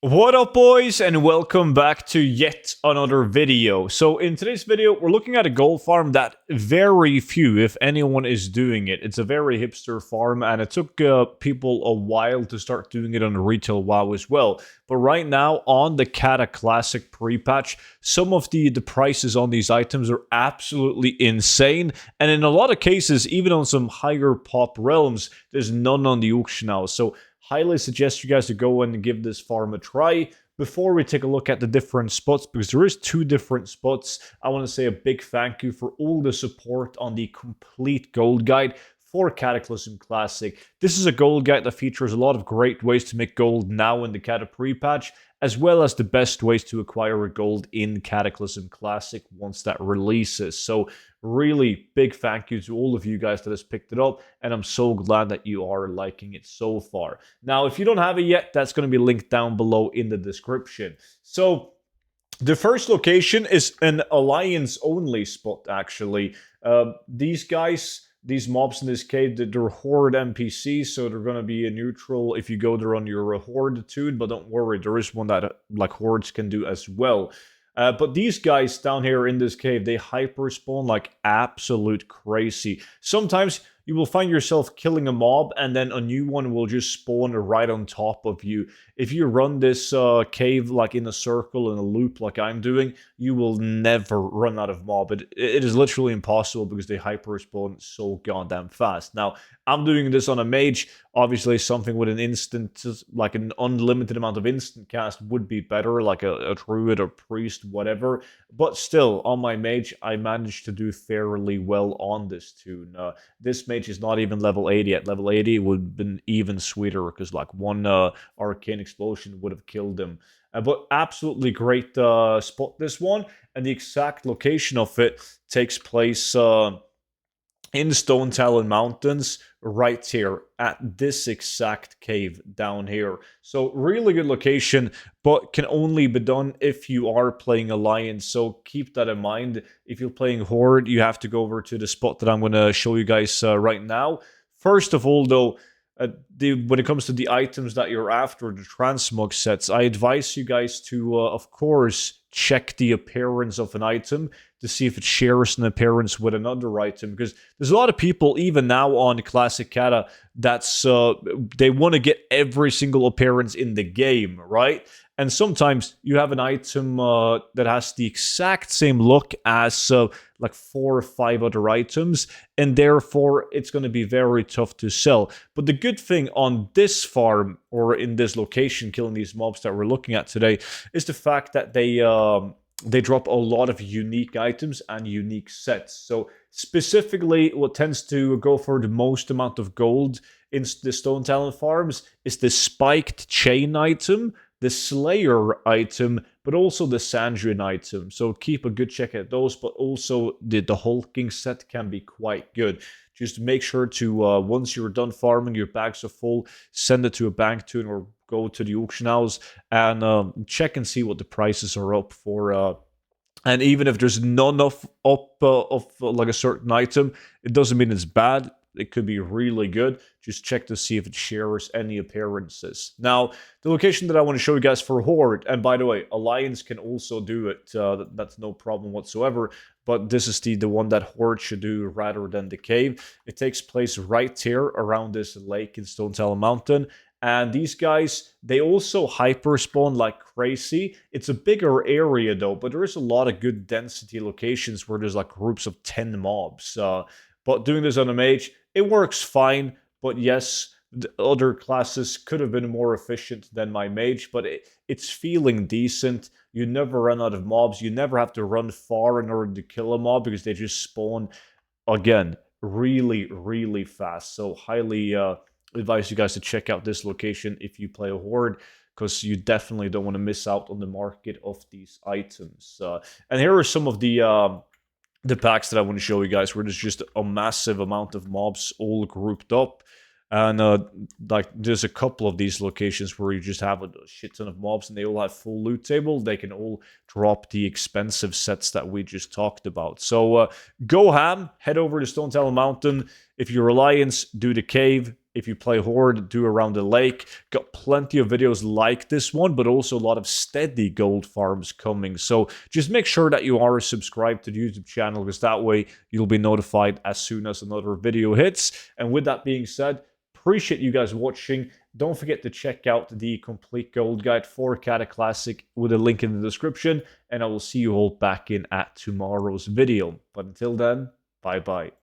What up, boys, and welcome back to yet another video. So in today's video, we're looking at a gold farm that very few, if anyone, is doing it. It's a very hipster farm, and it took people a while to start doing it on retail WoW as well. But right now, on the Cata Classic Prepatch, some of the prices on these items are absolutely insane. And in a lot of cases, even on some higher pop realms, there's none on the auction house. So highly suggest you guys to go and give this farm a try. Before we take a look at the different spots, because there is two different spots, I want to say a big thank you for all the support on the complete gold guide for Cataclysm Classic. This is a gold guide that features a lot of great ways to make gold now in the Cata Prepatch, as well as the best ways to acquire gold in Cataclysm Classic once that releases. So really big thank you to all of you guys that has picked it up, and I'm so glad that you are liking it so far. Now, if you don't have it yet, that's going to be linked down below in the description. So the first location is an Alliance only spot, actually. These mobs in this cave, they're Horde NPCs, so they're going to be a neutral if you go there on your Horde tune, but don't worry, there is one that like Hordes can do as well. But these guys down here in this cave, they hyperspawn like absolute crazy. Sometimes you will find yourself killing a mob, and then a new one will just spawn right on top of you. If you run this cave like in a circle, in a loop like I'm doing, you will never run out of mob. It is literally impossible because they hyperspawn so goddamn fast. Now, I'm doing this on a mage. Obviously, something with an instant, like an unlimited amount of instant cast would be better, like a druid or priest, whatever. But still, on my mage, I managed to do fairly well on this tune. This mage is not even level 80. At level 80, it would have been even sweeter, because like one arcane explosion would have killed him. But absolutely great spot, this one. And the exact location of it takes place in Stone Talon Mountains, right here at this exact cave down here. So really good location, but can only be done if you are playing Alliance. So keep that in mind. If you're playing Horde, you have to go over to the spot that I'm going to show you guys right now. First of all, though, when it comes to the items that you're after, the transmog sets, I advise you guys to, of course, check the appearance of an item to see if it shares an appearance with another item, because there's a lot of people, even now on Classic Cata, that's they want to get every single appearance in the game, right? And sometimes you have an item that has the exact same look as like 4 or 5 other items, and therefore it's going to be very tough to sell. But the good thing on this farm, or in this location, killing these mobs that we're looking at today, is the fact that they drop a lot of unique items and unique sets. So specifically, what tends to go for the most amount of gold in the Stone Talon farms is the spiked chain item, the Slayer item, but also the Sandrian item. So keep a good check at those, but also the hulking set can be quite good. Just make sure to, once you're done farming, your bags are full, send it to a bank tune or go to the auction house and check and see what the prices are up for. And even if there's none of like a certain item, it doesn't mean it's bad. It could be really good. Just check to see if it shares any appearances. Now, the location that I want to show you guys for Horde, and by the way, Alliance can also do it. That's no problem whatsoever. But this is the one that Horde should do rather than the cave. It takes place right here around this lake in Stone Talon Mountain. And these guys, they also hyperspawn like crazy. It's a bigger area though, but there is a lot of good density locations where there's like groups of 10 mobs. But doing this on a mage, it works fine. But yes, the other classes could have been more efficient than my mage, but it's feeling decent. You never run out of mobs. You never have to run far in order to kill a mob, because they just spawn, again, really, really fast. So highly advise you guys to check out this location if you play a Horde, because you definitely don't want to miss out on the market of these items. And here are some of the packs that I want to show you guys, where there's just a massive amount of mobs all grouped up. And like there's a couple of these locations where you just have a shit ton of mobs and they all have full loot table. They can all drop the expensive sets that we just talked about. So go ham, head over to Stone Talon Mountain. If you're Alliance, do the cave. if you play Horde, do around the lake. Got plenty of videos like this one, but also a lot of steady gold farms coming. So just make sure that you are subscribed to the YouTube channel, because that way you'll be notified as soon as another video hits. And with that being said, appreciate you guys watching. Don't forget to check out the complete gold guide for Cata Classic with a link in the description. And I will see you all back in at tomorrow's video. But until then, bye-bye.